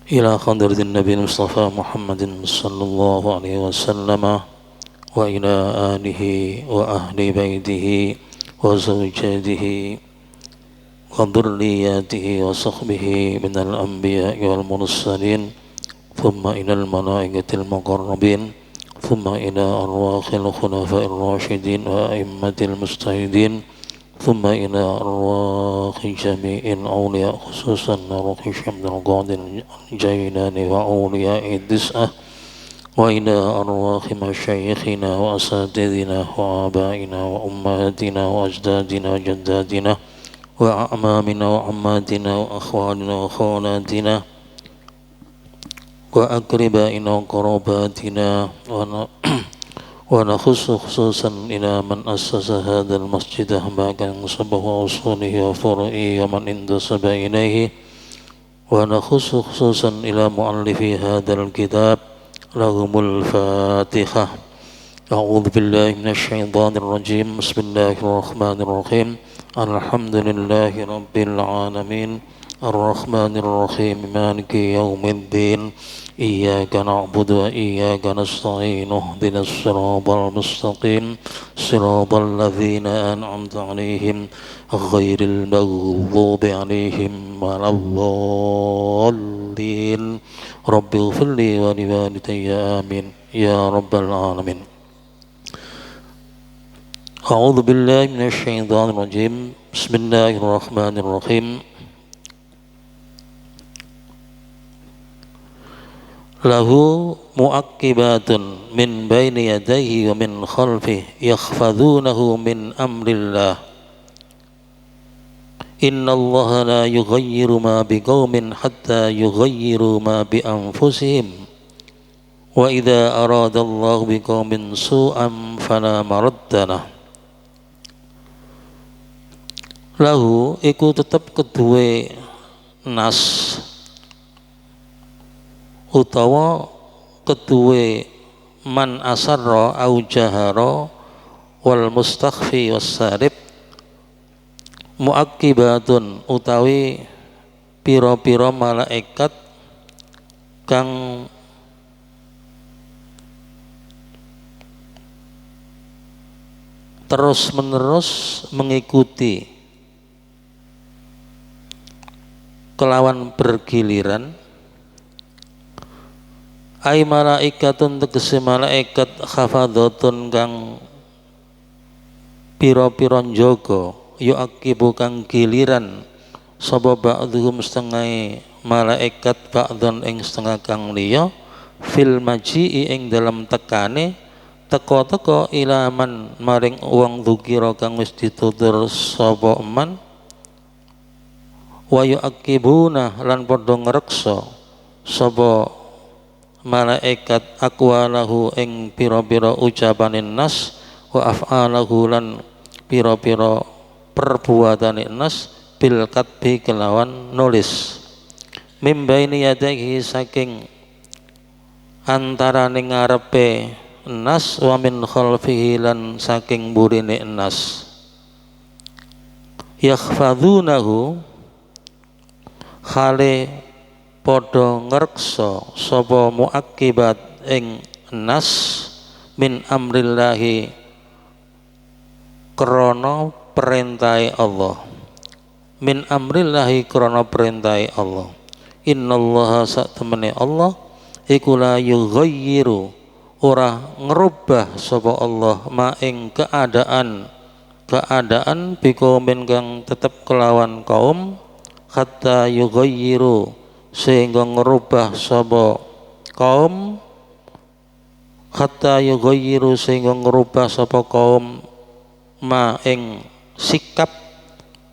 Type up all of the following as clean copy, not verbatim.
إلى حضرة النبي المصطفى محمد صلى الله عليه وسلم وإلى آله وأهل بيته وزوجاته وذرياته وصحبه من الأنبياء والمرسلين ثم إلى الملائكة المقربين ثم إلى أرواح الخلفاء الراشدين وأئمة المجتهدين ثم إلى أرواح جميع الأولياء خصوصا روح عبد القادر الجيلاني وأولياء التسعة وإلى أرواح مشايخنا وأساتذتنا وآبائنا وأمهاتنا وأجدادنا وجداتنا وأعمامنا وعماتنا وأخواننا وخالاتنا وأقربائنا وقراباتنا ونخص خصوصا إلى من أسس هذا المسجد باقا صبه أصوله وفرعه ومن انتسب إليه ونخص خصوصا إلى مؤلفي هذا الكتاب لهم الفاتحة. أعوذ بالله من الشيطان الرجيم. بسم الله الرحمن الرحيم. الحمد لله رب العالمين الرحمن الرحيم مالك يوم الدين إياك نعبد وإياك نستعين اهدنا الصراط المستقيم صراط الذين أنعمت عليهم غير المغضوب عليهم ولا الضالين رب اغفر لي ولوالدي آمين يا رب العالمين. أعوذ بالله من الشيطان الرجيم. بسم الله الرحمن الرحيم. Lahu mu'aqibatun min baini yadayhi wa min khalfihi yakhfadhunahu min amrillah. Inna allaha la yughayyiru ma biqaumin hatta yughayyiru ma bi anfusihim. Wa idza arada allahu biqaumin su'an fala maradda lah. Lahu iku tetep kedue nas utawa kedue man asarra au jahara wal mustakhfi wassarib muaqibatun utawi pira-pira malaikat kang terus menerus mengikuti kelawan bergiliran. Ai malaikatun tegese malaikat khafadhatun kang pira-pira njaga yuaqibu kang giliran sapa ba'dhum setengah malaikat ba'dhan ing setengah kang liya fil maji'i ing dalam tekane teka-teka ilaman maring wong dzukira kang wis ditutur sapa man wa yuaqibuna lan padha ngreksa sapa malaikat aqwalahu ing pira-pira ucapaning nas wa af'alahu lan pira-pira perbuataning nas bil katbi kelawan nulis mim baini yadayhi saking antaraning ngarepe nas wa min khalfihi lan saking burine nas yakhfadhunahu khale padha ngreksa sapa muaqibat ing nas min amrillahi krana perintahe Allah min amrillahi krana perintahe Allah. Innallaha satemene Allah iku la yughayyiru ora ngerubah sapa Allah ma ing keadaan biqaumin kang tetep kelawan kaum hatta yughayyiru sehingga ngerubah sapa kaum hatta yughayyiru sehingga ngerubah sapa kaum ma ing sikap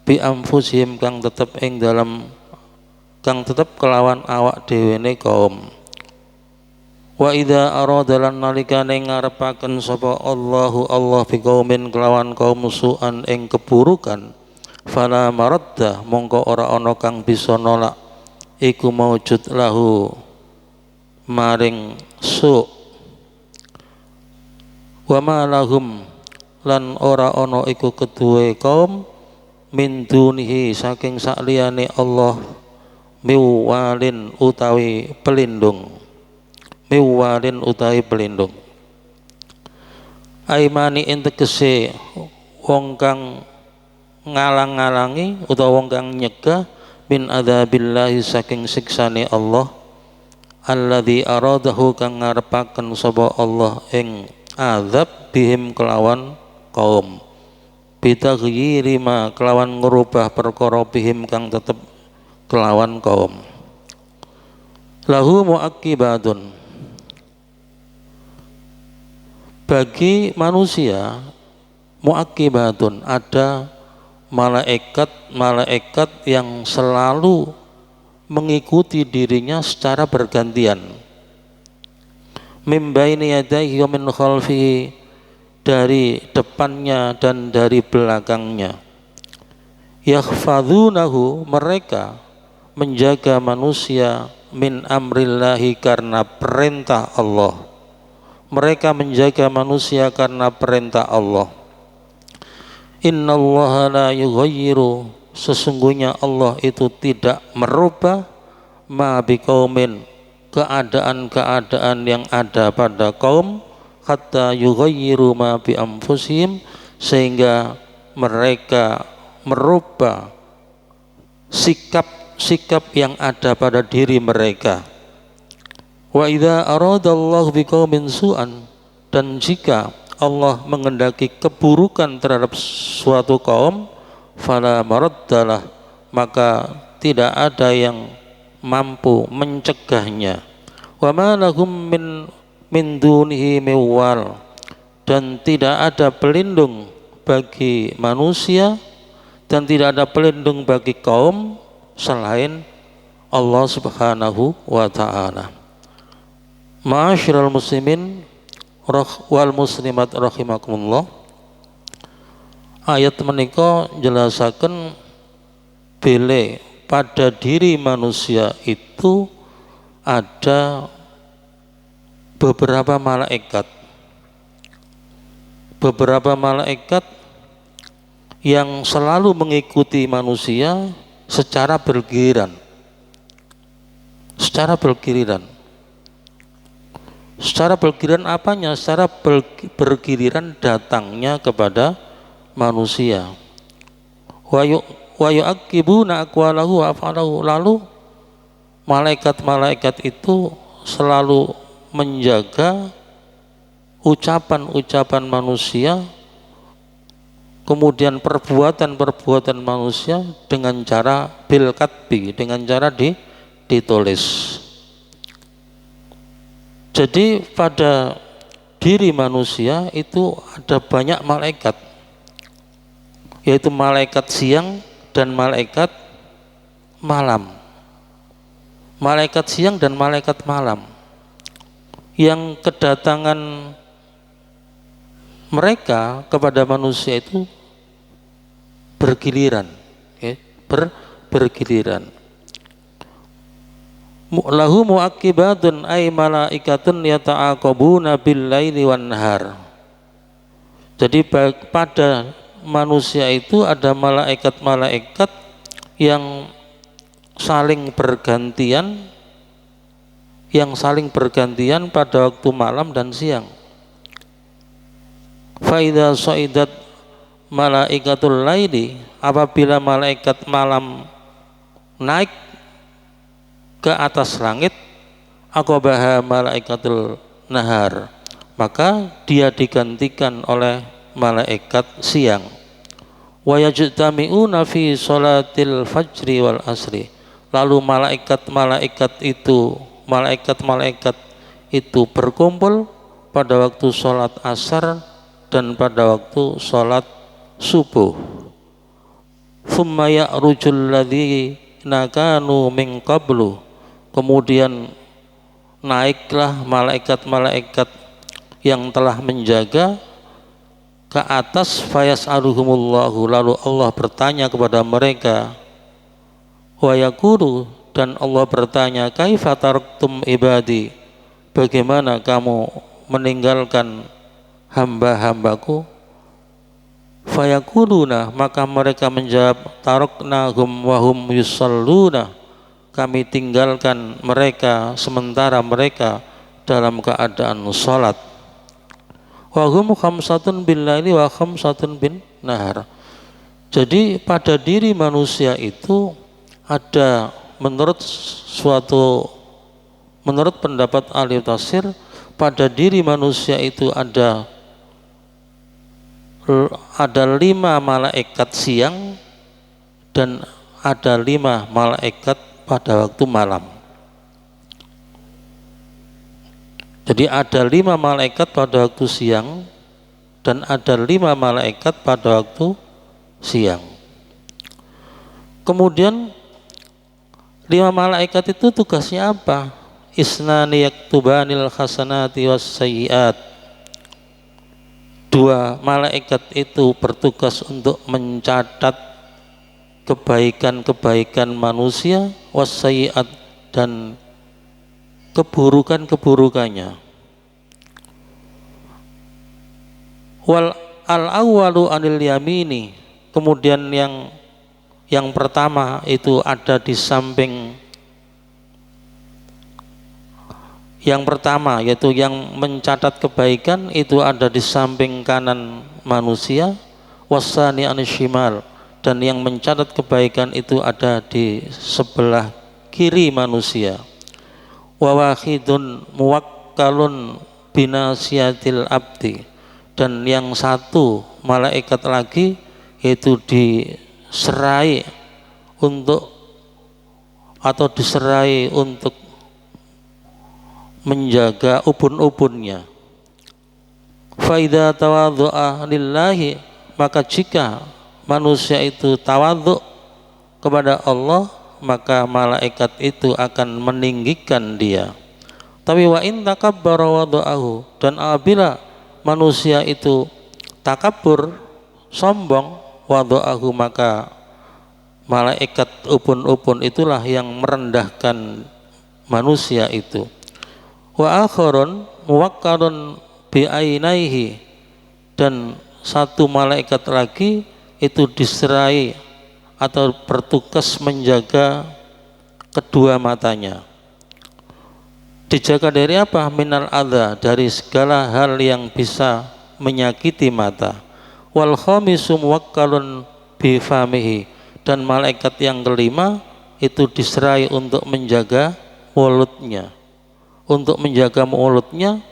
bi anfusihim kang tetep kelawan awak dhewene kaum. Wa idza arada lan nalikane ngarepaken sapa Allah biqaumin kelawan kaum su'an ing keburukan fala maradda mongko ora ana kang bisa nolak iku maujud lahu maring su wa ma lahum lan ora ana iku kedue kaum min dunihi saking sakliyane Allah miwalin utawi pelindung, miwalin utawi pelindung. Aimani tegese wong kang ngalang-ngalangi utawa wong kang nyegah min adzabillahi saking siksane Allah, alladzi aradahu kang ngarepaken sapa Allah ing azab bihim kelawan kaum, bitaghyiri ma kelawan ngrubah perkara bihim kang tetep kelawan kaum. Lahu muaqibatun, bagi manusia muaqibatun ada malaikat-malaikat yang selalu mengikuti dirinya secara bergantian. Min baini yadayhi wa min khalfihi, dari depannya dan dari belakangnya. Yakhfadhunahu, mereka menjaga manusia min amrillahi, karena perintah Allah. Mereka menjaga manusia karena perintah Allah. Innallaha la yughayyiru, sesungguhnya Allah itu tidak merubah ma biqaumin, keadaan-keadaan yang ada pada kaum, hatta yughayyiru ma bi anfusihim, sehingga mereka merubah sikap-sikap yang ada pada diri mereka. Wa idza aradallahu biqaumin su'an, dan jika Allah mengendaki keburukan terhadap suatu kaum, fala maraddalah, maka tidak ada yang mampu mencegahnya. Wa ma lahum min dunihi miwal, dan tidak ada pelindung bagi manusia dan tidak ada pelindung bagi kaum selain Allah Subhanahu wa taala. Ma'asyiral muslimin wal muslimat rahimakumullah, ayat menika jelasaken bile pada diri manusia itu ada beberapa malaikat yang selalu mengikuti manusia secara bergiliran. Secara bergiliran apanya? Secara bergiliran datangnya kepada manusia. Wa yu'aqibuna aqwalahu wa af'alahu, lalu malaikat-malaikat itu selalu menjaga ucapan-ucapan manusia, kemudian perbuatan-perbuatan manusia dengan cara bil katbi, dengan cara ditulis. Jadi pada diri manusia itu ada banyak malaikat, yaitu malaikat siang dan malaikat malam. Malaikat siang dan malaikat malam yang kedatangan mereka kepada manusia itu bergiliran, bergiliran. Lahu muaqibatun ay malaikatun yata'aqabuna bil laili wan nahar. Jadi pada manusia itu ada malaikat-malaikat yang saling bergantian pada waktu malam dan siang. Fa idza sa'idat malaikatul laili, apabila malaikat malam naik ke atas langit, aqabaha malaikatul nahar, maka dia digantikan oleh malaikat siang. Wa yajtami'una fi sholatil fajri wal asri, lalu malaikat-malaikat itu berkumpul pada waktu sholat asar dan pada waktu sholat subuh. Thumma ya'rujul ladzina kanu min qablu, kemudian naiklah malaikat-malaikat yang telah menjaga ke atas, fayas'aluhumullahu, lalu Allah bertanya kepada mereka, wa yaqulu, dan Allah bertanya, kaifa taraktum ibadi, bagaimana kamu meninggalkan hamba-hambaku? Fayaquluna, maka mereka menjawab, taraknahum wa hum yusalluna, kami tinggalkan mereka sementara mereka dalam keadaan sholat. Wa hum khamsatun bil laili wa khamsatun bin nahar. Jadi pada diri manusia itu ada menurut pendapat ahli tafsir, pada diri manusia itu ada 5 malaikat siang dan ada 5 malaikat pada waktu malam. Jadi ada 5 malaikat pada waktu siang dan ada 5 malaikat pada waktu siang. Kemudian 5 malaikat itu tugasnya apa? Isnani yaktubanil hasanati was sayyiat. 2 malaikat itu bertugas untuk mencatat kebaikan-kebaikan manusia was sayyiat dan keburukan-keburukannya. Wal al-awwalu anil yamini. Kemudian yang pertama itu ada di samping yang pertama, yaitu yang mencatat kebaikan itu ada di samping kanan manusia, wasani anishimal, dan yang mencatat kebaikan itu ada di sebelah kiri manusia. Wawahidun muwakkalun binasiyatil abdi, dan yang satu malaikat lagi itu diserai untuk menjaga ubun-ubunnya. Faida tawadhu'a lillahi, maka jika manusia itu tawadhu kepada Allah, maka malaikat itu akan meninggikan dia. Tapi wa in takabbara wada'ahu, dan apabila manusia itu takabur, sombong, wada'ahu, maka malaikat ubun-ubun itulah yang merendahkan manusia itu. Wa akharun muwakkalun bi'ainaihi, dan satu malaikat lagi itu diserai atau bertugas menjaga kedua matanya. Dijaga dari apa? Minal adza, dari segala hal yang bisa menyakiti mata. Wal khamisu muwakkalun bi famihi, dan malaikat yang kelima itu diserai untuk menjaga mulutnya. Untuk menjaga mulutnya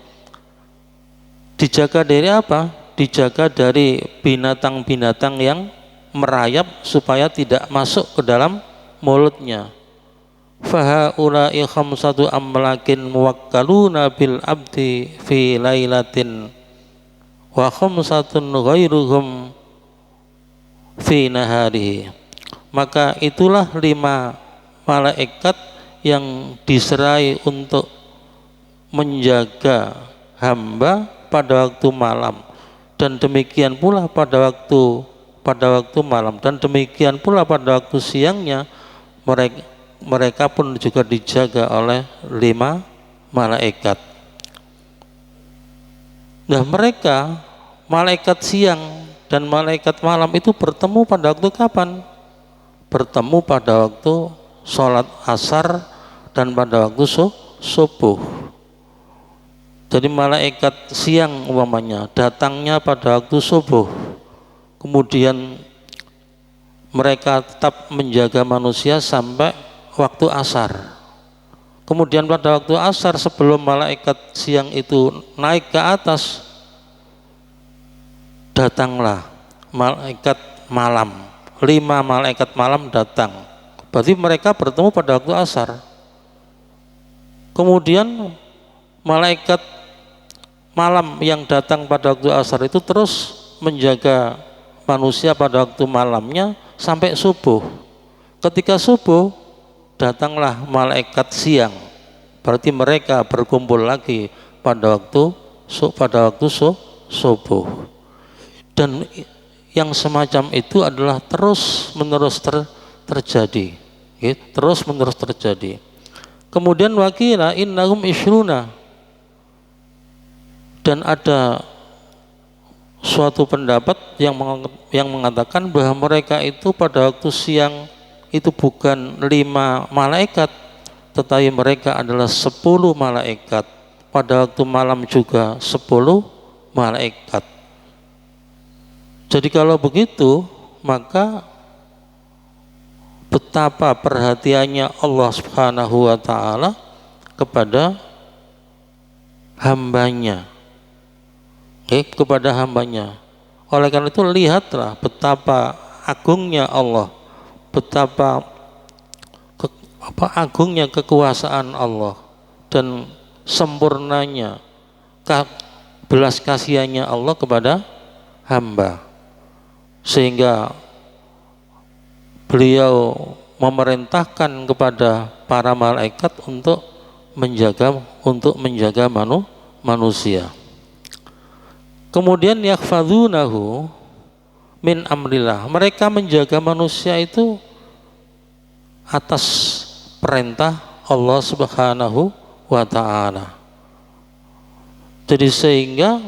dijaga dari apa? Dijaga dari binatang-binatang yang merayap supaya tidak masuk ke dalam mulutnya. Fahaula'i khamsatu amlakin muwakkaluna bil abdi fi lailatin wa khamsatun ghairuhum fi naharihi. Maka itulah 5 malaikat yang diserai untuk menjaga hamba pada waktu malam, dan demikian pula pada waktu malam, dan demikian pula pada waktu siangnya mereka pun juga dijaga oleh 5 malaikat. Nah, mereka malaikat siang dan malaikat malam itu bertemu pada waktu kapan? Bertemu pada waktu sholat asar dan pada waktu subuh. Jadi malaikat siang umpamanya datangnya pada waktu subuh, kemudian mereka tetap menjaga manusia sampai waktu asar. Kemudian pada waktu asar, sebelum malaikat siang itu naik ke atas, datanglah malaikat malam. 5 malaikat malam datang. Berarti mereka bertemu pada waktu asar. Kemudian malaikat malam yang datang pada waktu asar itu terus menjaga manusia pada waktu malamnya sampai subuh. Ketika subuh, datanglah malaikat siang. Berarti mereka berkumpul lagi pada waktu subuh. Dan yang semacam itu adalah terus menerus terjadi, terus menerus terjadi. Kemudian wakila innahum ishruna, dan ada suatu pendapat yang mengatakan bahwa mereka itu pada waktu siang itu bukan 5 malaikat, tetapi mereka adalah 10 malaikat. Pada waktu malam juga 10 malaikat. Jadi kalau begitu, maka betapa perhatiannya Allah Subhanahu wa ta'ala kepada hambanya, kepada hambanya. Oleh karena itu lihatlah betapa agungnya Allah, betapa agungnya kekuasaan Allah dan sempurnanya belas kasihannya Allah kepada hamba, sehingga beliau memerintahkan kepada para malaikat untuk menjaga manusia. Kemudian yakhfadunahu min amrillah, mereka menjaga manusia itu atas perintah Allah Subhanahu wa ta'ala. Jadi sehingga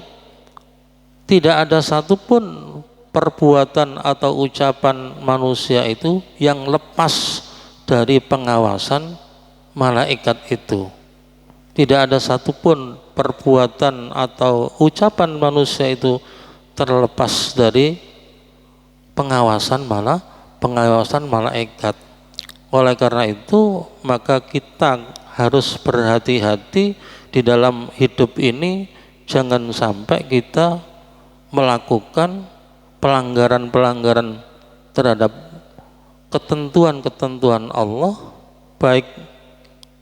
tidak ada satupun perbuatan atau ucapan manusia itu yang lepas dari pengawasan malaikat itu. Tidak ada satupun perbuatan atau ucapan manusia itu terlepas dari pengawasan malaikat. Oleh karena itu, maka kita harus berhati-hati di dalam hidup ini, jangan sampai kita melakukan pelanggaran-pelanggaran terhadap ketentuan-ketentuan Allah, baik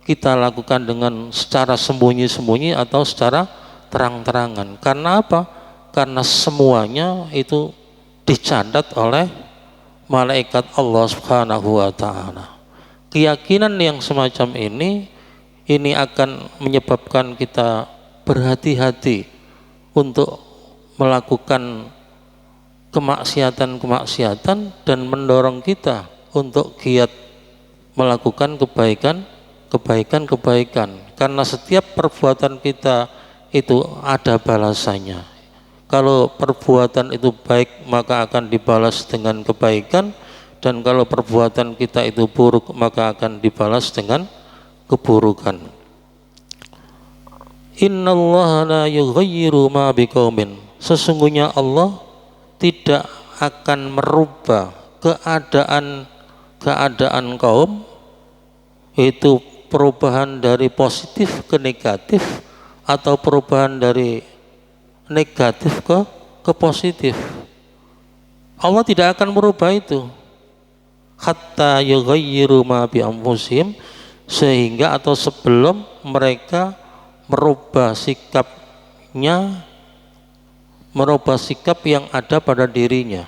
kita lakukan dengan secara sembunyi-sembunyi atau secara terang-terangan. Karena apa? Karena semuanya itu dicatat oleh malaikat Allah Subhanahu wa ta'ala. Keyakinan yang semacam ini akan menyebabkan kita berhati-hati untuk melakukan kemaksiatan-kemaksiatan dan mendorong kita untuk giat melakukan kebaikan, karena setiap perbuatan kita itu ada balasannya. Kalau perbuatan itu baik maka akan dibalas dengan kebaikan, dan kalau perbuatan kita itu buruk maka akan dibalas dengan keburukan. Innallaha la yughayyiru ma biqaumin, sesungguhnya Allah tidak akan merubah keadaan kaum, itu perubahan dari positif ke negatif atau perubahan dari negatif ke positif. Allah tidak akan merubah itu hatta yughayyiru ma bi anfusihim, sehingga atau sebelum mereka merubah sikapnya, merubah sikap yang ada pada dirinya.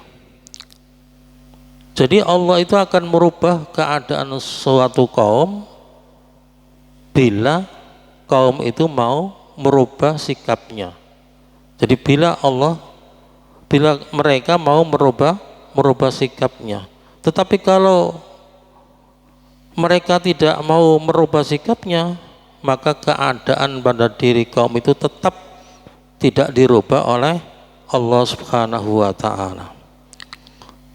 Jadi Allah itu akan merubah keadaan suatu kaum bila kaum itu mau merubah sikapnya. Jadi bila mereka mau merubah sikapnya. Tetapi kalau mereka tidak mau merubah sikapnya, maka keadaan pada diri kaum itu tetap tidak dirubah oleh Allah Subhanahu wa ta'ala.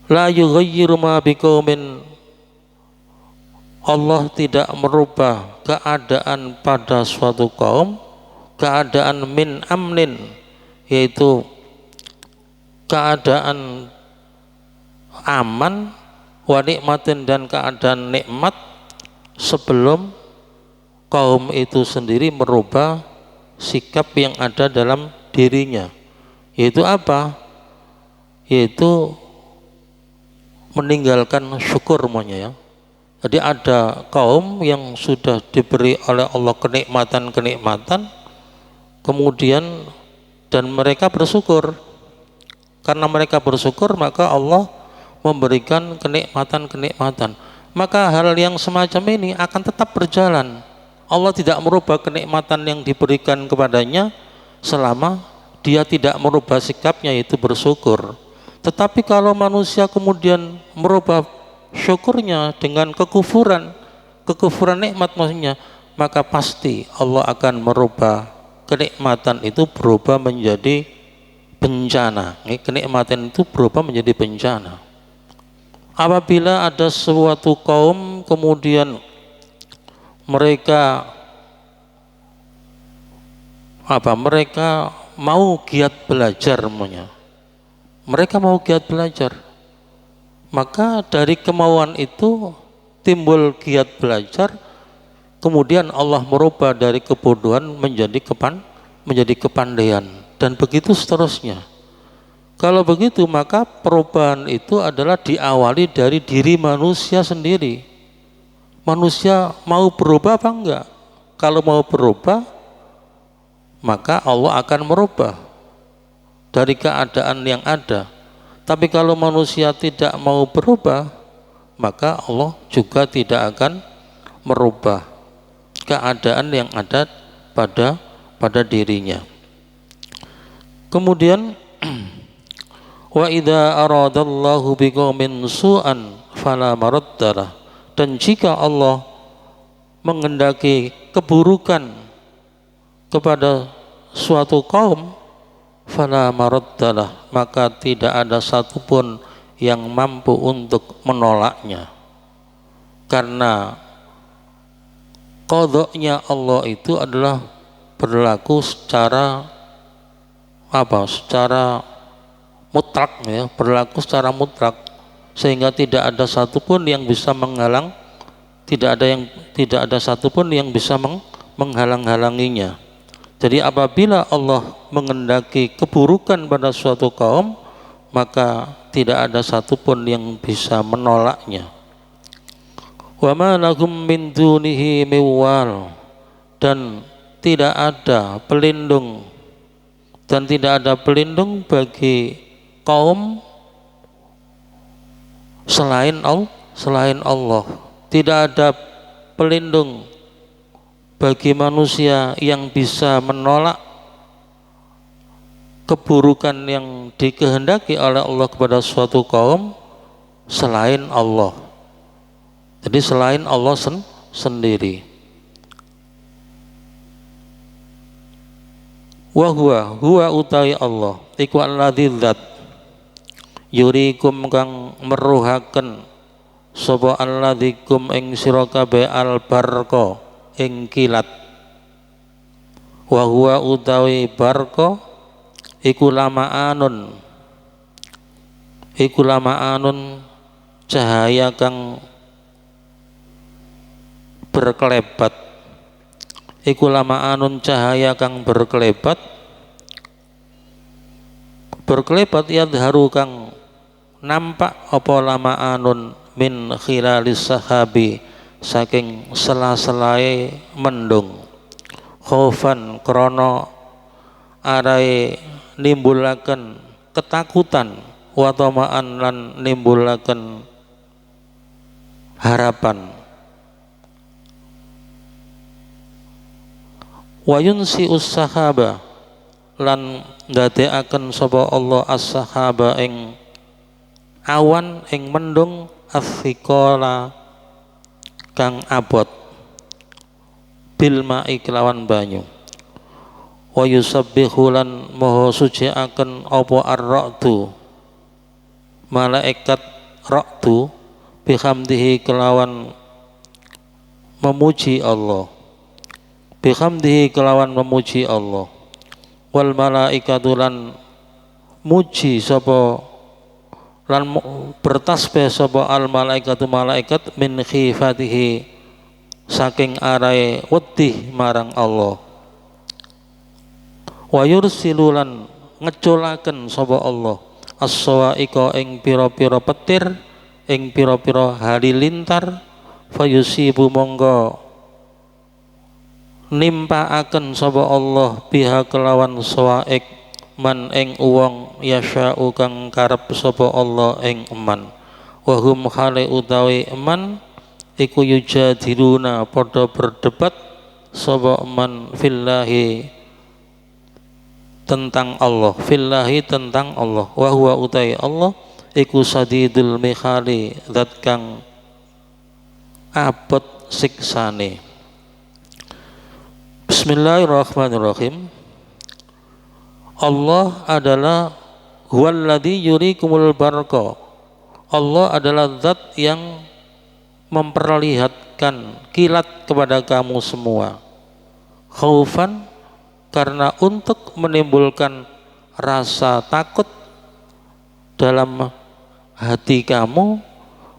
La yughayyiru ma biqaumin, Allah tidak merubah keadaan pada suatu kaum, keadaan min amnin, yaitu keadaan aman, wa nikmatin, dan keadaan nikmat, sebelum kaum itu sendiri merubah sikap yang ada dalam dirinya. Yaitu apa? Yaitu meninggalkan syukur ya. Jadi ada kaum yang sudah diberi oleh Allah kenikmatan, kemudian dan mereka bersyukur. Karena mereka bersyukur, maka Allah memberikan kenikmatan. Maka hal yang semacam ini akan tetap berjalan. Allah tidak merubah kenikmatan yang diberikan kepadanya selama dia tidak merubah sikapnya, yaitu bersyukur. Tetapi kalau manusia kemudian merubah syukurnya dengan kekufuran nikmat maksudnya, maka pasti Allah akan merubah kenikmatan itu berubah menjadi bencana. Kenikmatan itu berubah menjadi bencana. apabila ada suatu kaum kemudian mereka mereka mau giat belajar, mereka mau giat belajar, maka dari kemauan itu timbul giat belajar, kemudian Allah merubah dari kebodohan menjadi kepandaian, dan begitu seterusnya. Kalau begitu maka perubahan itu adalah diawali dari diri manusia sendiri. Manusia mau berubah apa enggak? Kalau mau berubah, maka Allah akan merubah dari keadaan yang ada. Tapi kalau manusia tidak mau berubah, maka Allah juga tidak akan merubah keadaan yang ada pada dirinya. Kemudian wa idza aradallahu biqaumin su'an fala maraddalah, dan jika Allah menghendaki keburukan kepada suatu kaum, fala maraddalah, maka tidak ada satupun yang mampu untuk menolaknya, karena qadha-nya Allah itu adalah berlaku secara secara mutlak, ya, berlaku secara mutlak, sehingga tidak ada satupun yang bisa menghalang, tidak ada satupun yang bisa menghalang-halanginya. Jadi apabila Allah menghendaki keburukan pada suatu kaum, maka tidak ada satupun yang bisa menolaknya. Wa ma lahum min dunihi miwal, dan tidak ada pelindung bagi kaum selain Allah. Tidak ada pelindung bagi manusia yang bisa menolak keburukan yang dikehendaki oleh Allah kepada suatu kaum selain Allah. Jadi selain Allah sendiri. Wa huwa utai Allah iku alladzi dzat yurikum kang meruhaken sapa alladzikum ing sira kabeh al-barqa ing kilat. Wa huwa utawi barqa iku lama'anun cahaya kang berkelebat. Iku lama'anun cahaya kang berkelebat yadharu kang nampak apa lama'anun min khilalis sahabi saking sela-selae mendung, khaufan krana arae nimbulaken ketakutan, wa tama'an lan nimbulaken harapan. Wa yunsi'us sahaba lan ndadekaken sapa Allah as-sahaba ing awan ing mendung as-siqala kang abot bil ma'i kelawan banyu. Wa yusabbihu lan maha suciaken apa ar-ra'du malaikat ra'du bihamdihi kelawan memuji Allah, bihamdihi kelawan memuji Allah. Wal malaikatu lan muji sapa lan bertasbih sapa al malaikatu malaikat min khifatihi saking arae wedi marang Allah. Wa yursilu lan ngeculaken sapa Allah as-sawa'iqa ing pira-pira petir, ing pira-pira halilintar, fayusibu monggo nimpaaken sapa Allah biha kelawan sawaik man ing uwong yasya'u kang karep sapa Allah ing eman. Wa hum khale utawi eman iku yujadiluna padha berdebat sapa man fillahi tentang Allah, fillahi tentang Allah. Wa huwa utai Allah iku sadidul mikhali zat kang abot siksane. Bismillahirrahmanirrahim. Allah adalah huwallazi yurikumul barqa, Allah adalah zat yang memperlihatkan kilat kepada kamu semua. Khaufan, karena untuk menimbulkan rasa takut dalam hati kamu,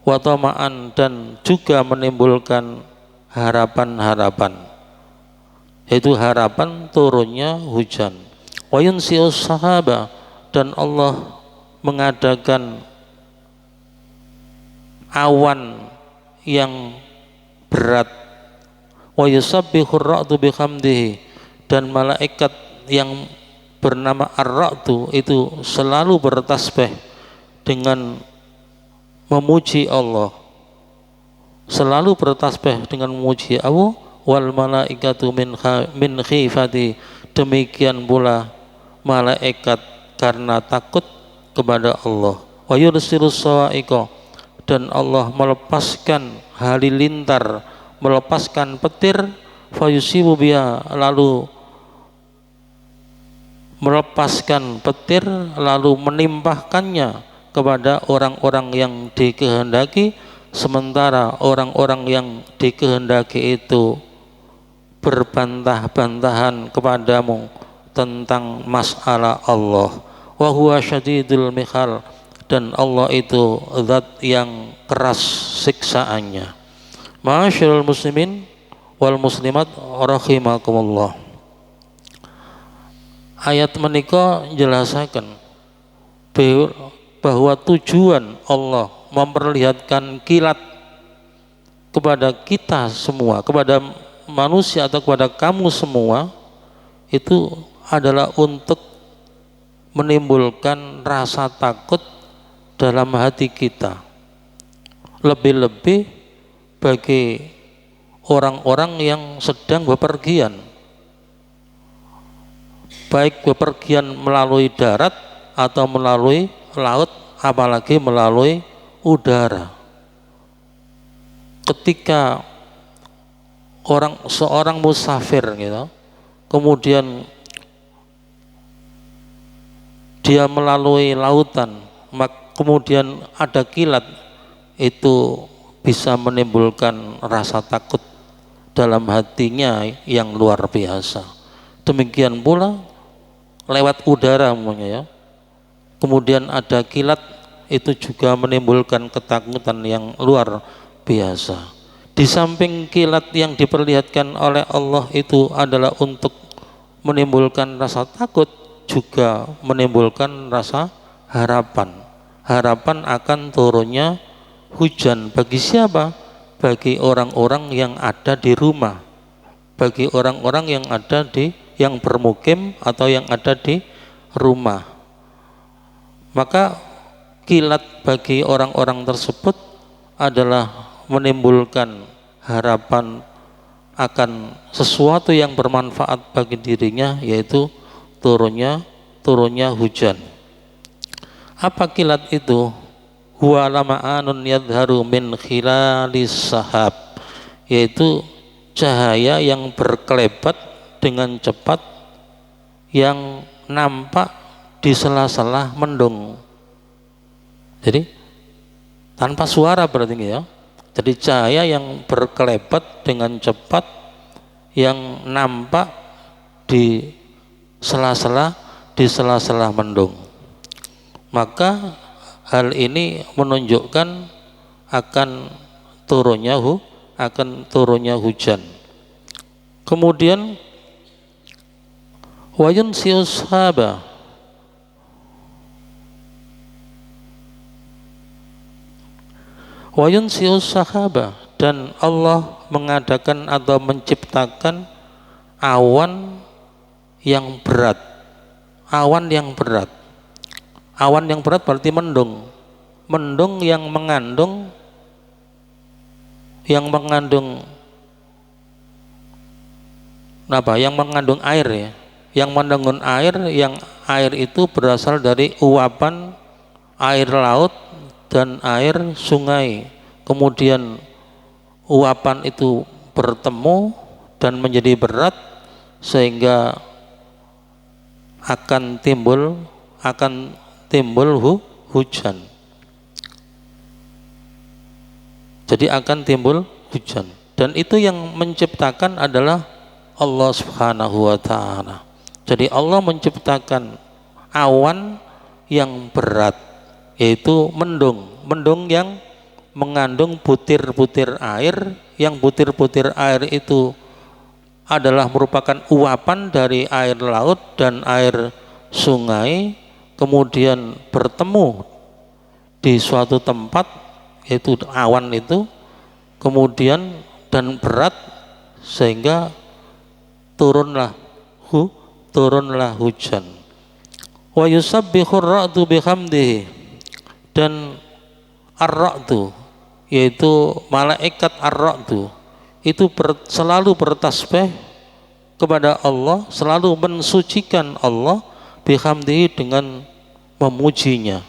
wa tama'an, dan juga menimbulkan harapan-harapan, yaitu harapan turunnya hujan. Wa yunsi'us sahaba, dan Allah mengadakan awan yang berat. Wa yusabbihur ra'du bihamdihi, dan malaikat yang bernama Ar-Ra'du itu selalu bertasbih dengan memuji Allah, selalu bertasbih dengan memuji Allah. Wal malaikatu min khifati, demikian pula malaikat karena takut kepada Allah. Wa yursilus sawa'iqa, dan Allah melepaskan halilintar, melepaskan petir, fayusibu biha, lalu melepaskan petir lalu menimpahkannya kepada orang-orang yang dikehendaki, sementara orang-orang yang dikehendaki itu berbantah-bantahan kepadamu tentang masalah Allah. Wa huwa syadidul mikhal, dan Allah itu zat yang keras siksaannya. Ma'asyiral muslimin wal muslimat rahimakumullah. Ayat menika jelasaken bahwa tujuan Allah memperlihatkan kilat kepada kita semua, kepada manusia atau kepada kamu semua, itu adalah untuk menimbulkan rasa takut dalam hati kita, lebih-lebih bagi orang-orang yang sedang bepergian, baik bepergian melalui darat atau melalui laut, apalagi melalui udara. Ketika seorang musafir gitu, kemudian dia melalui lautan, kemudian ada kilat, itu bisa menimbulkan rasa takut dalam hatinya yang luar biasa. Demikian pula lewat udara umumnya ya. Kemudian ada kilat, itu juga menimbulkan ketakutan yang luar biasa. Di samping kilat yang diperlihatkan oleh Allah itu adalah untuk menimbulkan rasa takut, juga menimbulkan rasa harapan. Harapan akan turunnya hujan. Bagi siapa? Bagi orang-orang yang ada di rumah, bagi orang-orang yang bermukim atau yang ada di rumah. Maka kilat bagi orang-orang tersebut adalah menimbulkan harapan akan sesuatu yang bermanfaat bagi dirinya, yaitu turunnya hujan. Apa kilat itu? Huwa lama'anun yadharu min khilalis sahab, yaitu cahaya yang berkelebat dengan cepat yang nampak di sela-sela mendung. Jadi tanpa suara berarti ya. Jadi cahaya yang berkelebat dengan cepat yang nampak di sela-sela mendung. Maka hal ini menunjukkan akan turunnya hujan. Kemudian wayun siushaba, dan Allah mengadakan atau menciptakan awan yang berat. Awan yang berat berarti mendung yang mengandung air ya, yang mengandung air, yang air itu berasal dari uapan air laut dan air sungai. Kemudian uapan itu bertemu dan menjadi berat sehingga akan timbul hujan. Jadi akan timbul hujan. Dan itu yang menciptakan adalah Allah Subhanahu wa ta'ala. Jadi Allah menciptakan awan yang berat, yaitu mendung. Mendung yang mengandung butir-butir air, yang butir-butir air itu adalah merupakan uapan dari air laut dan air sungai, kemudian bertemu di suatu tempat, yaitu awan itu, kemudian dan berat sehingga turunlah hujan. Wa yusabbihur ra'du bihamdihi, dan ar-ra'du yaitu malaikat ar-ra'du itu selalu bertasbih kepada Allah, selalu mensucikan Allah bihamdihi, dengan memujinya,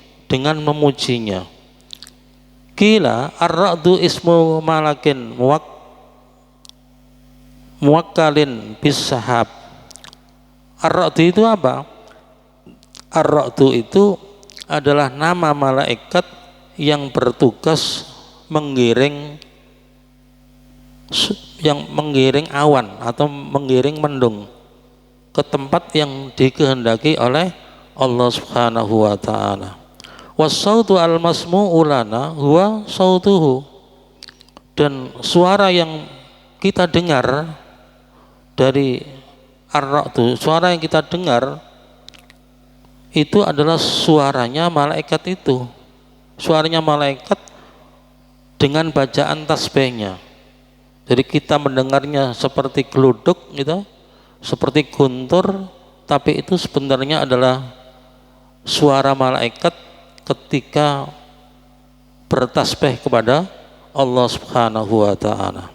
Kila ar-ra'du ismu malakin muwakkalin bis sahab. Ar-ra'du itu apa? Ar-ra'du itu adalah nama malaikat yang bertugas menggiring awan atau menggiring mendung ke tempat yang dikehendaki oleh Allah Subhanahu wa ta'ala. Was-sautu al-masmu'u lana huwa sautuhu, dan suara yang kita dengar dari ar-ra'du, suara yang kita dengar itu adalah suaranya malaikat itu. Suaranya malaikat dengan bacaan tasbihnya. Jadi kita mendengarnya seperti geluduk gitu, seperti guntur, tapi itu sebenarnya adalah suara malaikat ketika bertasbih kepada Allah Subhanahu wa ta'ala.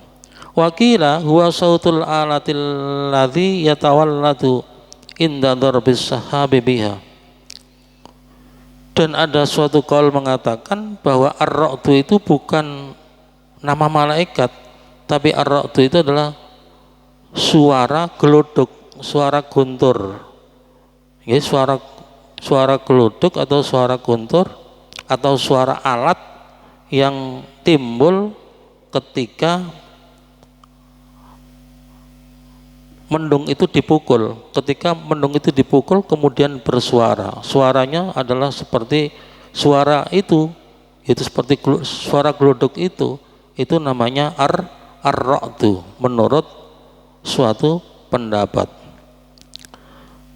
Wa qila huwa sautul alatil ladzi yatawalladu inda darbis sahabi biha. Dan ada suatu qaul mengatakan bahwa ar-ra'du itu bukan nama malaikat, tapi ar-ra'du itu adalah suara geluduk, suara guntur. Ya, suara geluduk atau suara guntur atau suara alat yang timbul ketika mendung itu dipukul. Ketika mendung itu dipukul kemudian bersuara. Suaranya adalah seperti suara itu seperti suara geluduk itu namanya ar-ra'du menurut suatu pendapat.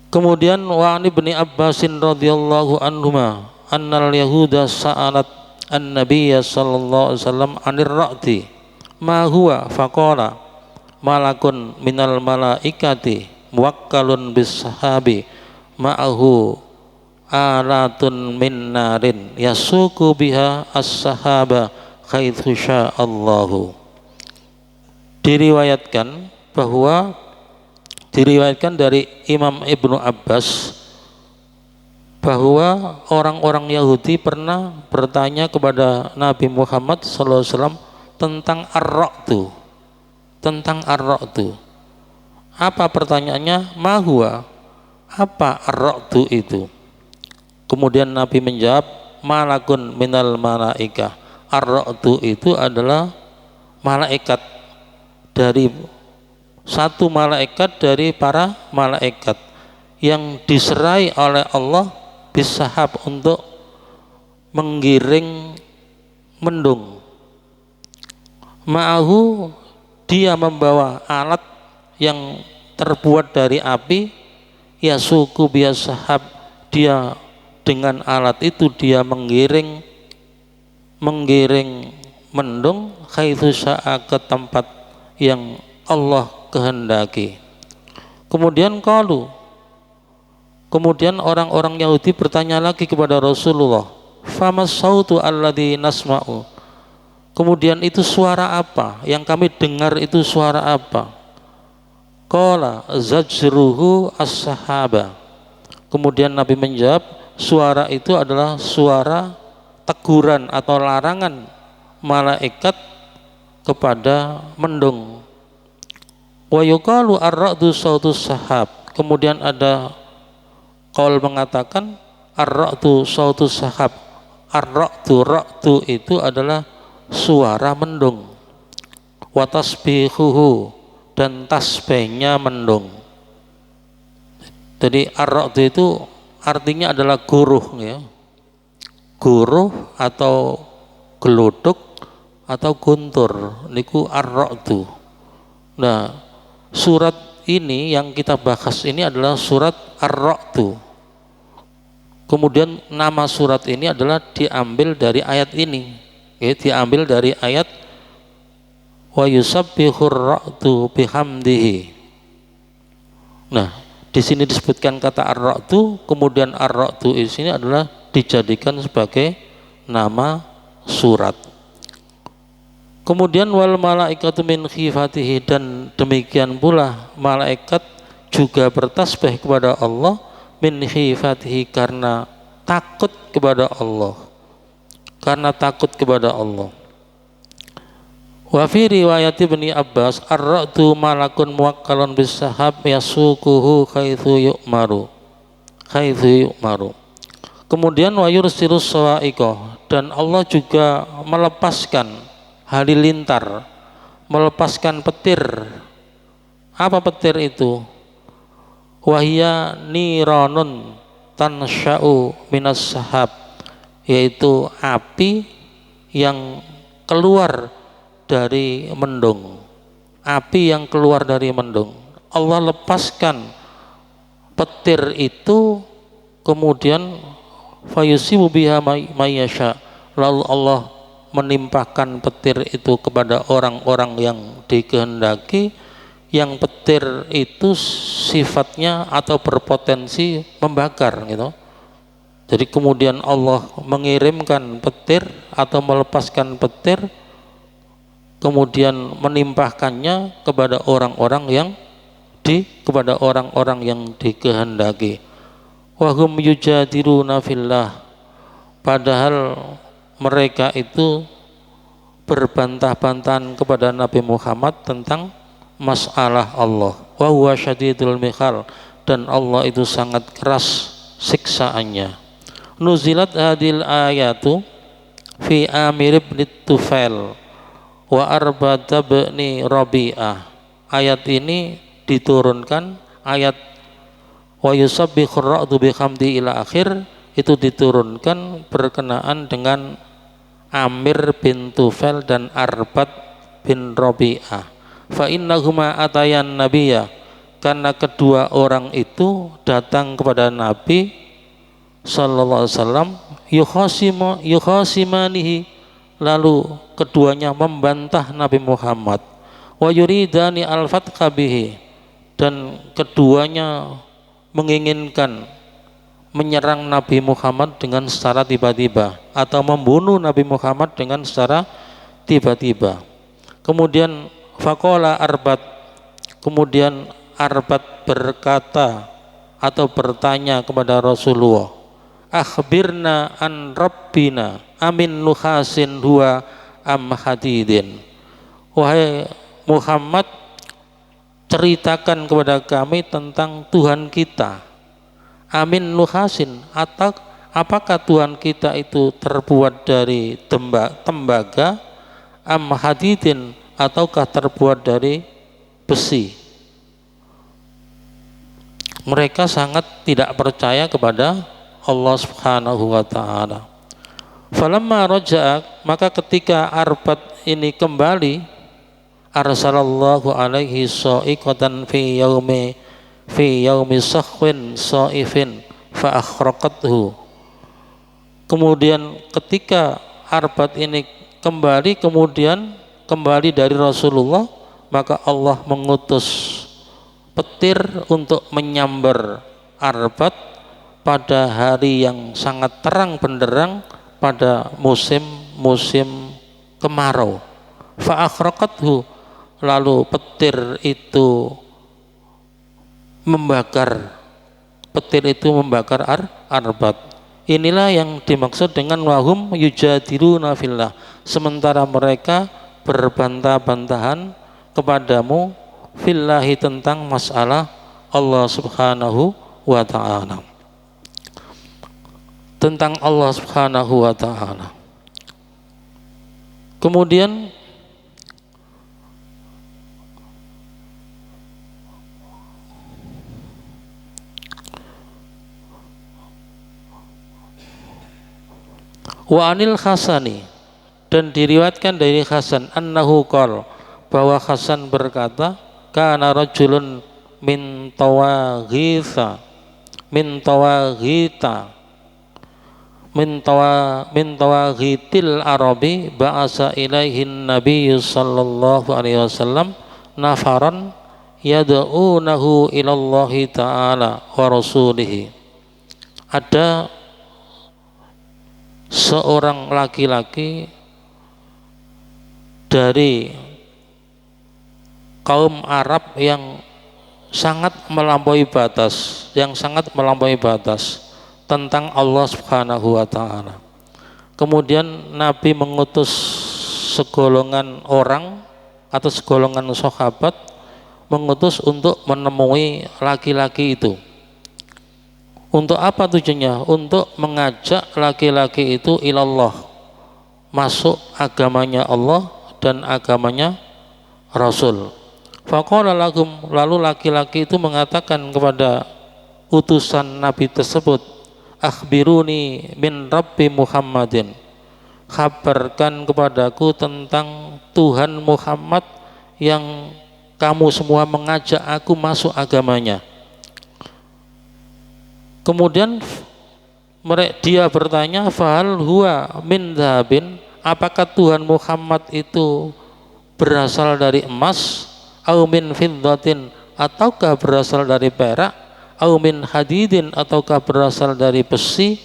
Kemudian wa an Ibnu Abbasin radhiyallahu anhuma annal yahuda sa'alat an-nabiyya sallallahu alaihi wasallam 'anir ra'di ma huwa faqala malakun minal malaikati muwakkalun bis sahabi ma'ahu alatun min narin yasuku biha as-sahaba haitsu sya'allahu. Diriwayatkan dari Imam Ibnu Abbas bahwa orang-orang Yahudi pernah bertanya kepada Nabi Muhammad SAW tentang ar-ra'du. Apa pertanyaannya? Ma huwa? Apa ar-ra'du itu? Kemudian Nabi menjawab, malakun minal malaikah. Ar-ra'du itu adalah malaikat, dari satu malaikat dari para malaikat yang diserai oleh Allah bisahab untuk menggiring mendung. Ma'ahu, dia membawa alat yang terbuat dari api, yasuku biasahab, dia dengan alat itu dia menggiring mendung haitsu sya'a, ke tempat yang Allah kehendaki. Kemudian orang-orang Yahudi bertanya lagi kepada Rasulullah, famas sautu alladzi nasma'u. Kemudian itu suara apa yang kami dengar, itu suara apa? Qala zajruhu as-sahaba. Kemudian Nabi menjawab, suara itu adalah suara teguran atau larangan malaikat kepada mendung. Wa yuqalu ar-ra'du sautus sahab. Kemudian ada qaul mengatakan ar-ra'du sautus sahab. Ar-ra'du itu adalah suara mendung. Wa tasbihuhu, dan tasbihnya mendung. Jadi ar-ra'du itu artinya adalah guruh ya. Guruh atau geluduk atau guntur niku ar-ra'du. Nah, surat ini yang kita bahas ini adalah surat ar-ra'du. Kemudian nama surat ini adalah diambil dari ayat ini. Ya, diambil dari ayat wa yusabbihur ra'du bihamdihi. Nah, di sini disebutkan kata ar-ra'du, kemudian ar-ra'du di sini adalah dijadikan sebagai nama surat. Kemudian wal malaikatu min khifatihi, dan demikian pula malaikat juga bertasbih kepada Allah min khifatihi, karena takut kepada Allah. Karena takut kepada Allah. Wa fi riwayat Ibnu Abbas ar-ra'du malakun muwakkalun bis-sahab yasuquhu haitsu yu'maru. Haitsu yu'maru. Kemudian wa yursilus sawa'iqa, dan Allah juga melepaskan halilintar, melepaskan petir. Apa petir itu? Wahya niranun tansya'u minas sahab, yaitu api yang keluar dari mendung. Api yang keluar dari mendung. Allah lepaskan petir itu, kemudian fayusibu biha mayyasha, lalu Allah menimpakan petir itu kepada orang-orang yang dikehendaki, yang petir itu sifatnya atau berpotensi membakar gitu. Jadi kemudian Allah mengirimkan petir atau melepaskan petir, kemudian menimpahkannya kepada orang-orang yang dikehendaki. Wahum yujadiluna fillah, padahal mereka itu berbantah-bantahan kepada Nabi Muhammad tentang masalah Allah. Wa huwa syadidul mikhal, dan Allah itu sangat keras siksaannya. Nuzilat hadil ayatu fi Amir ibn Tufail wa Arbad ibn Rabi'ah. Ayat ini diturunkan, ayat wa yusabbihur ra'du bihamdi ila akhir, itu diturunkan berkenaan dengan Amir bin Tufail dan Arbad bin Rabi'ah. Fa innahuma atayan nabiyya, karena kedua orang itu datang kepada Nabi sallallahu alaihi wasallam, yukhasimanihi, lalu keduanya membantah Nabi Muhammad, wa yuridani al-fatqa bihi, dan keduanya menginginkan menyerang Nabi Muhammad dengan secara tiba-tiba atau membunuh Nabi Muhammad dengan secara tiba-tiba. Kemudian faqala Arbad, kemudian Arbad berkata atau bertanya kepada Rasulullah, akhbirna an rabbina amin nukhasin huwa am hadidin. Wahai Muhammad, ceritakan kepada kami tentang Tuhan kita. Amin nukhasin, atau apakah Tuhan kita itu terbuat dari tembaga, am hadidin, ataukah terbuat dari besi. Mereka sangat tidak percaya kepada Allah Subhanahu wa ta'ala. Falamma raja'a, maka ketika Arbad ini kembali, arsalallahu alaihi sa'iqatan fi yaumi sakhwin sa'ifin fa akhraqathu. Kemudian ketika Arbad ini kemudian kembali dari Rasulullah, maka Allah mengutus petir untuk menyambar Arbad pada hari yang sangat terang benderang, pada musim kemarau. Fa akhraqathu, lalu petir itu membakar Arbad. Inilah yang dimaksud dengan wahum yujadiluna fillah, sementara mereka berbantah-bantahan kepadamu fillahi, tentang masalah Allah Subhanahu wa ta'ala, tentang Allah Subhanahu wa ta'ala. Kemudian wa anil Hasani, dan diriwayatkan dari Hasan annahu qala, bahwa Hasan berkata, kana rajulun min tawaghitha min tawaghita min tawaghitil arabi ba'asa ilaihin nabiyyu sallallahu alaihi wasallam nafaran yad'unahu ilallahi ta'ala wa rasulihi. Ada seorang laki-laki dari kaum Arab yang sangat melampaui batas tentang Allah Subhanahu wa taala. Kemudian Nabi mengutus segolongan orang atau segolongan sahabat, mengutus untuk menemui laki-laki itu. Untuk apa tujuannya? Untuk mengajak laki-laki itu ilallah, masuk agamanya Allah dan agamanya Rasul. Faqala lahum, lalu laki-laki itu mengatakan kepada utusan Nabi tersebut, akhbiruni min Rabbi Muhammadin, kabarkan kepadaku tentang Tuhan Muhammad yang kamu semua mengajak aku masuk agamanya. Kemudian dia bertanya, fahal huwa min dhahabin, apakah Tuhan Muhammad itu berasal dari emas, au min fiddatin, ataukah berasal dari perak, au min hadidin, ataukah berasal dari besi,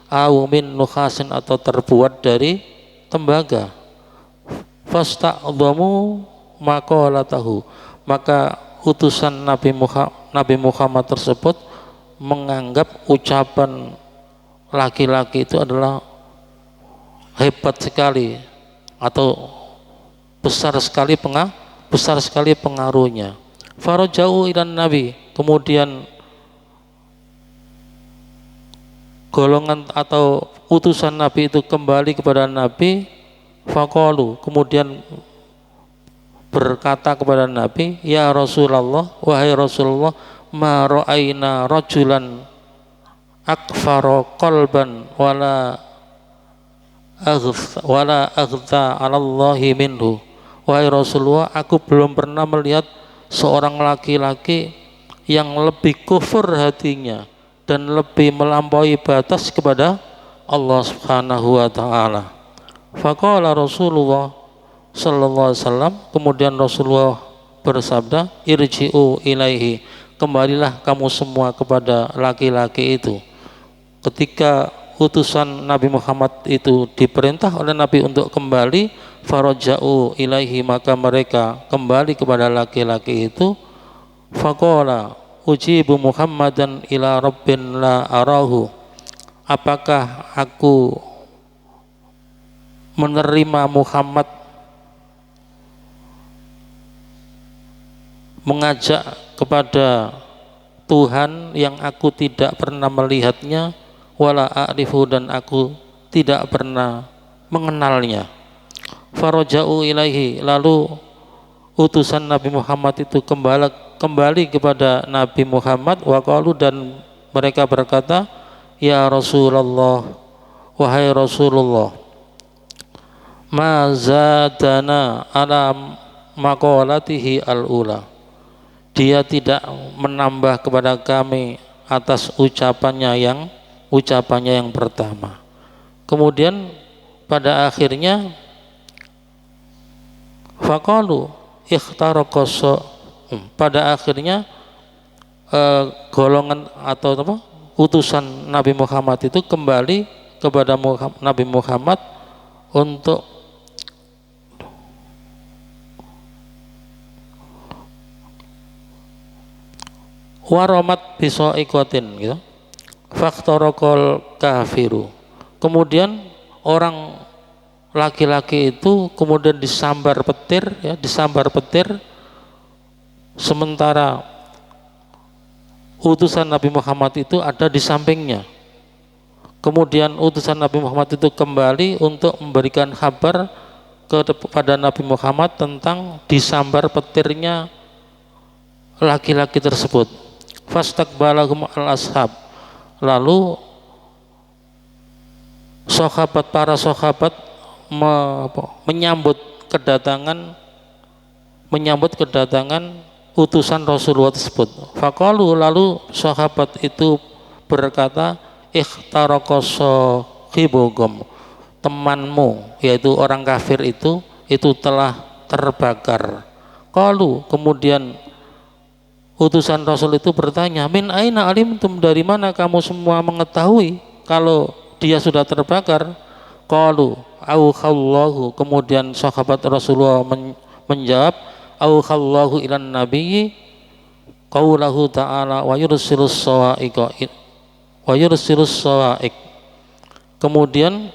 au min nukhasin, atau terbuat dari tembaga. Fasta'dhamu maqalatahu, maka utusan Nabi Muhammad tersebut menganggap ucapan laki-laki itu adalah hebat sekali atau besar sekali pengaruhnya. Farajau ilan Nabi, kemudian golongan atau utusan Nabi itu kembali kepada Nabi. Faqalu, kemudian berkata kepada Nabi, ya Rasulullah, wahai Rasulullah, ma ra'aina rajulan akfara qalban wala aghta 'ala Allahi minhu. Wahai Rasulullah, aku belum pernah melihat seorang laki-laki yang lebih kufur hatinya dan lebih melampaui batas kepada Allah Subhanahu wa taala. Faqala Rasulullah sallallahu alaihi wasallam, kemudian Rasulullah bersabda, irji'u ilaihi, kembalilah kamu semua kepada laki-laki itu. Ketika utusan Nabi Muhammad itu diperintah oleh Nabi untuk kembali, faraja'u ilaihi, maka mereka kembali kepada laki-laki itu. Faqala ujibu Muhammadan ila rabbin la arahu, apakah aku menerima Muhammad mengajak kepada Tuhan yang aku tidak pernah melihatnya, wala a'rifu, dan aku tidak pernah mengenalnya. Faraja'u ilaihi, lalu utusan Nabi Muhammad itu kembali kepada Nabi Muhammad. Waqalu, dan mereka berkata, ya Rasulullah, wahai Rasulullah, ma zadana ala maqalatihi al-ula, dia tidak menambah kepada kami atas ucapannya yang pertama. Kemudian pada akhirnya faqalu ikhtaraqa, pada akhirnya golongan atau apa, utusan Nabi Muhammad itu kembali kepada Nabi Muhammad untuk waromat bisoikotin gitu. Faktorokol kafiru, kemudian orang laki-laki itu kemudian disambar petir, sementara utusan Nabi Muhammad itu ada di sampingnya. Kemudian utusan Nabi Muhammad itu kembali untuk memberikan kabar kepada Nabi Muhammad tentang disambar petirnya laki-laki tersebut. Fastaqbalahum al-ashab, lalu para sahabat menyambut kedatangan utusan Rasulullah tersebut. Faqalu, lalu sahabat itu berkata, ikhtaraqa sahibukum, temanmu yaitu orang kafir itu telah terbakar. Qalu, kemudian utusan Rasul itu bertanya, min aina alimtum, dari mana kamu semua mengetahui kalau dia sudah terbakar? Qalu auhallahu, kemudian sahabat Rasulullah menjawab, auhallahu ilan nabiyyi qaulahu ta'ala wa yursilus sawa'iq. Kemudian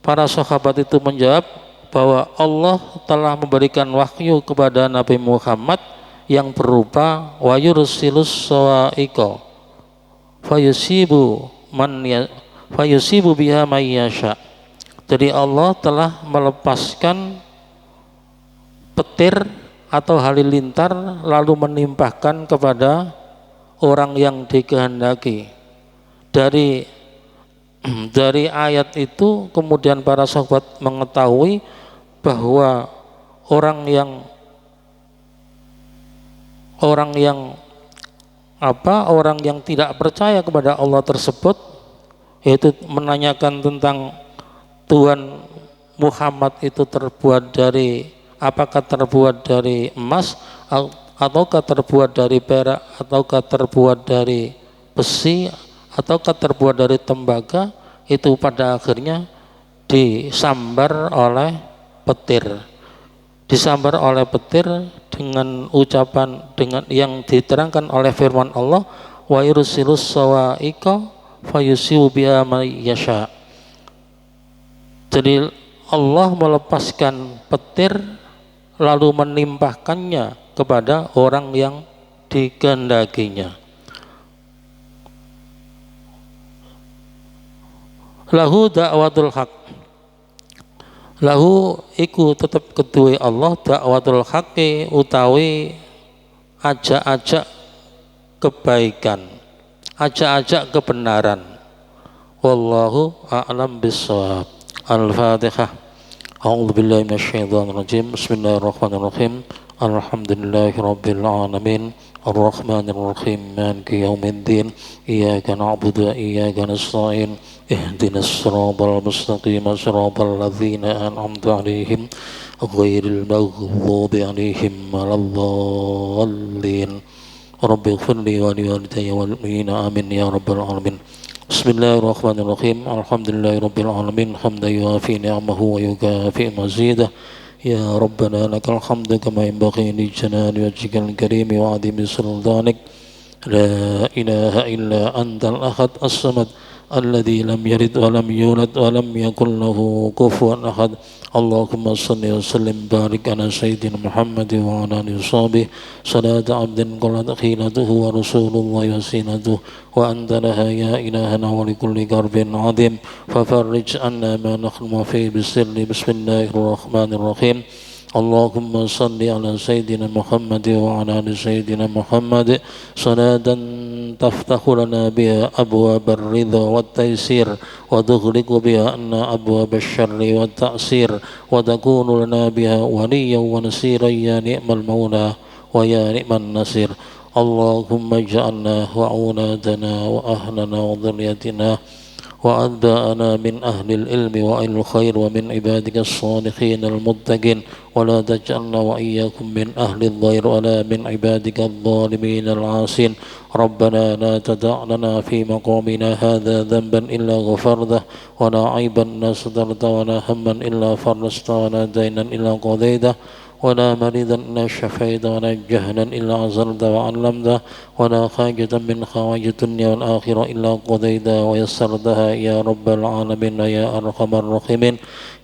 para sahabat itu menjawab bahwa Allah telah memberikan wahyu kepada Nabi Muhammad yang berupa wa yursilus sawa'iqa fayusibu biha may yasha. Jadi Allah telah melepaskan petir atau halilintar lalu menimpahkan kepada orang yang dikehendaki. Dari ayat itu kemudian para sahabat mengetahui bahwa orang yang tidak percaya kepada Allah tersebut, yaitu menanyakan tentang Tuhan Muhammad itu apakah terbuat dari emas ataukah terbuat dari perak ataukah terbuat dari besi ataukah terbuat dari tembaga, itu pada akhirnya disambar oleh petir dengan ucapan yang diterangkan oleh firman Allah, wa yursilus sawa'iqa fayusibu biha may yasha. Jadi Allah melepaskan petir lalu menimpahkannya kepada orang yang dikehendakinya. Lahu da'watul haq, lahu iku tetap kedue Allah da'watul haqqi utawi ajak-ajak kebaikan, ajak-ajak kebenaran. Wallahu a'lam bissawab. Al-Fatihah. A'udzu billahi minasyaitonir rajim. Bismillahirrahmanirrahim. Alhamdulillahi rabbil alamin. Ar-Rahmanir Rahim. Maliki yaumiddin. Iyyaka na'budu wa iyyaka nasta'in. Ihdinas siratal mustaqim. Siratal ladzina an'amta 'alaihim ghairil maghdubi 'alaihim waladdallin. Rabbi ighfirli wa li walidayya wal mu'minina amin ya rabbal alamin. Bismillahirrahmanirrahim. Alhamdulillahirabbil alamin. Hamdan yuwafi ni'amahu wa yukafi mazidah. Ya Rabbana lakal hamdu kama yanbaghi li jalali wajhikal karim wa 'azimi sultanik. La ilaha illa antal ahad as-samad alladzi lam yalid wa lam yulad wa lam yakul lahu kufuwan ahad. Allahumma salli wa sallim barik ala sayyidina Muhammad wa ala alihi washabihi salata abdin qalat khilatuhu wa rasulullah wasinatuhu wa anta laha ya ilahana wa likulli karbin azim fafarrij anna ma nahnu fi bisirri. Bismillahirrahmanirrahim. Allahumma salli ala sayyidina Muhammad wa ala ali sayyidina Muhammad salatan taftahu lana biha abwab ar-ridha wat taysir wa tughliqu biha anna abwab asy-syarri wat ta'sir wa takunu lana biha waliyyan wa nasiran ya ni'mal maula wa ya ni'man nasir. Allahumma ij'alna wa auladana wa ahlana wa dhurriyyatina وأعداءنا من أهل العلم وأهل الخير ومن عبادك الصالحين المتقين ولا تجعلنا وإياكم من أهل الضير ولا من عبادك الظالمين العاصين. ربنا لا تدع لنا في مقامنا هذا ذنبا إلا غفرته ولا عيبا سترت ولا هما إلا فرجت ولا دينا إلا قضيته ولا مريضا إلا شفيت ولا جهلا إلا عزلت وعلمته ولا حاجة من حوائج الدنيا والآخرة إلا قضيتها ويسرتها يا رب العالمين يا أرحم الراحمين.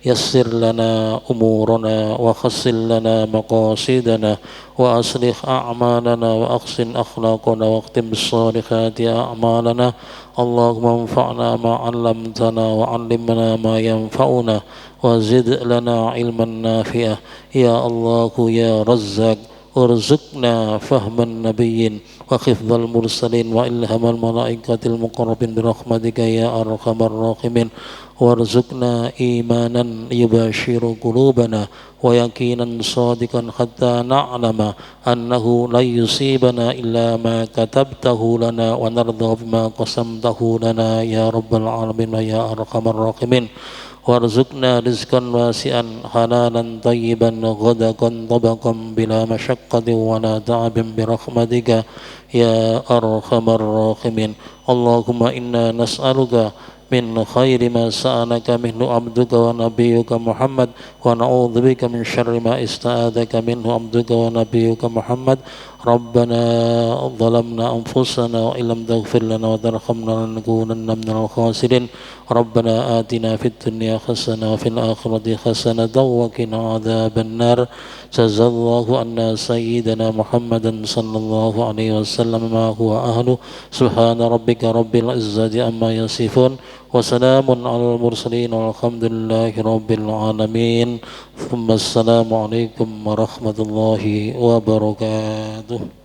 يسر لنا أمورنا وخسر لنا مقاصدنا وأصلح أعمالنا وأحسن أخلاقنا واختم بالصالحات أعمالنا. اللهم انفعنا ما علمتنا وعلمنا ما ينفعنا وزد لنا علما نافعا. يا الله يا رزاق ارزقنا فهم النبيين وحفظ المرسلين وإلهام الملائكة المقربين برحمتك يا أرحم الراحمين. وارزقنا إيمانا يباشر قلوبنا ويقينا صادقا حتى نعلم أنه لن يصيبنا إلا ما كتبته لنا ونرضى بما قسمته لنا يا رب العالمين يا أرحم الراحمين. وارزقنا رزقا واسعا حلالا طيبا غدقا طبقا بلا مشقة ولا تعب برحمتك يا أرحم الراحمين. اللهم إنا نسألك من خير ما سألك منه عبدك ونبيك محمد ونعوذ بك من شر ما استعاذك منه عبدك ونبيك محمد. ربنا ظلمنا أنفسنا وإن لم تغفر لنا وترحمنا لنكونن من الخاسرين. ربنا آتنا في الدنيا حسنة وفي الآخرة حسنة وقنا عذاب النار. جزا الله عنا سيدنا محمدا صلى الله عليه وسلم ما هو أهله. سبحان ربك رب العزة عما يصفون وسلام على المرسلين والحمد لله رب العالمين. ثم السلام عليكم ورحمة الله وبركاته.